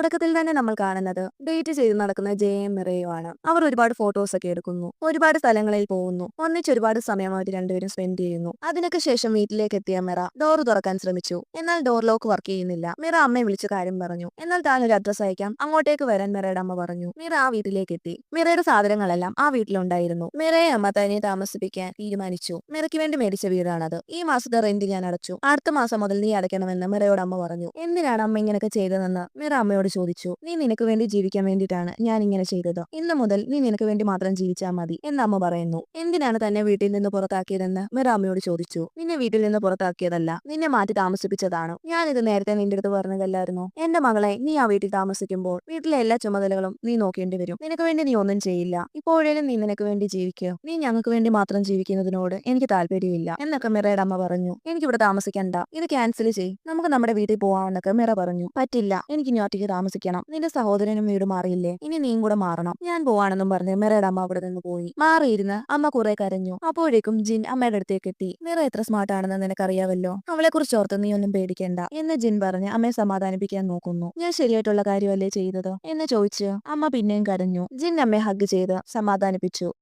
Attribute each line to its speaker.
Speaker 1: തുടക്കത്തിൽ തന്നെ നമ്മൾ കാണുന്നത് ഡേറ്റ് ചെയ്ത് നടക്കുന്ന ജയയും മിറയുമാണ്. അവർ ഒരുപാട് ഫോട്ടോസ് ഒക്കെ എടുക്കുന്നു, ഒരുപാട് സ്ഥലങ്ങളിൽ പോകുന്നു, ഒന്നിച്ച് ഒരുപാട് സമയം അവർ രണ്ടുപേരും സ്പെൻഡ് ചെയ്യുന്നു. അതിനൊക്കെ ശേഷം വീട്ടിലേക്ക് എത്തിയ മിറ ഡോർ തുറക്കാൻ ശ്രമിച്ചു. എന്നാൽ ഡോർ ലോക്ക് വർക്ക് ചെയ്യുന്നില്ല. മിറ അമ്മയെ വിളിച്ച് കാര്യം പറഞ്ഞു. എന്നാൽ താൻ ഒരു അഡ്രസ് അയക്കാം, അങ്ങോട്ടേക്ക് വരാൻ മിറയുടെ അമ്മ പറഞ്ഞു. മിറ ആ വീട്ടിലേക്ക് എത്തി. മിറയുടെ സാധനങ്ങളെല്ലാം ആ വീട്ടിലുണ്ടായിരുന്നു. മിറയെ അമ്മ തന്നെ താമസിപ്പിക്കാൻ തീരുമാനിച്ചു. മിറയ്ക്ക് വേണ്ടി മേടിച്ച വീടാണത്. ഈ മാസത്തെ റെന്റ് ഞാൻ അടച്ചു, അടുത്ത മാസം മുതൽ നീ അടയ്ക്കണമെന്ന് മിറയോട് അമ്മ പറഞ്ഞു. എന്തിനാണ് അമ്മ ഇങ്ങനെയൊക്കെ ചെയ്തതെന്ന് മിറ അമ്മയോട് ചോദിച്ചു. നീ നിനക്ക് വേണ്ടി ജീവിക്കാൻ വേണ്ടിയിട്ടാണ് ഞാൻ ഇങ്ങനെ ചെയ്തത്. ഇന്നു മുതൽ നീ നിനക്ക് വേണ്ടി മാത്രം ജീവിച്ചാൽ മതി എന്ന് അമ്മ പറയുന്നു. എന്തിനാണ് തന്നെ വീട്ടിൽ നിന്ന് പുറത്താക്കിയതെന്ന് മിറ അമ്മയോട് ചോദിച്ചു. നിന്നെ വീട്ടിൽ നിന്ന് പുറത്താക്കിയതല്ല, നിന്നെ മാറ്റി താമസിപ്പിച്ചതാണ്. ഞാനിത് നേരത്തെ നിന്റെ അടുത്ത് പറഞ്ഞതല്ലായിരുന്നോ? എന്റെ മകളെ, നീ ആ വീട്ടിൽ താമസിക്കുമ്പോൾ വീട്ടിലെ എല്ലാ ചുമതലകളും നീ നോക്കേണ്ടി വരും. നിനക്ക് വേണ്ടി നീ ഒന്നും ചെയ്യില്ല. ഇപ്പോഴേലും നീ നിനക്ക് വേണ്ടി ജീവിക്കുക. നീ ഞങ്ങൾക്ക് വേണ്ടി മാത്രം ജീവിക്കുന്നതിനോട് എനിക്ക് താല്പര്യമില്ല എന്നൊക്കെ മിറയുടെ അമ്മ പറഞ്ഞു. എനിക്കിവിടെ താമസിക്കണ്ട, ഇത് ക്യാൻസൽ ചെയ്, നമുക്ക് നമ്മുടെ വീട്ടിൽ പോവാമെന്നൊക്കെ മിറ പറഞ്ഞു. പറ്റില്ല, എനിക്ക് ഇനി ഒറ്റയ്ക്ക് താമസിക്കണം. നിന്റെ സഹോദരനും വീട് മാറിയില്ലേ, ഇനി നീയും കൂടെ മാറണം. ഞാൻ പോവാണെന്നും പറഞ്ഞ് മിറയുടെ അമ്മ അവിടെ നിന്ന് പോയി. മാറിയിരുന്ന് അമ്മ കുറെ കരഞ്ഞു. അപ്പോഴേക്കും ജിൻ അമ്മയുടെ അടുത്തേക്ക് എത്തി. മിറ എത്ര സ്മാർട്ട് ആണെന്ന് നിനക്കറിയാവല്ലോ, അവളെ കുറിച്ച് ഓർത്ത് നീ ഒന്നും പേടിക്കേണ്ട എന്ന് ജിൻ പറഞ്ഞ് അമ്മയെ സമാധാനിപ്പിക്കാൻ നോക്കുന്നു. ഞാൻ ശരിയായിട്ടുള്ള കാര്യമല്ലേ ചെയ്തത് എന്ന് ചോദിച്ച് അമ്മ പിന്നെയും കരഞ്ഞു. ജിൻ അമ്മയെ ഹഗ് ചെയ്ത് സമാധാനിപ്പിച്ചു.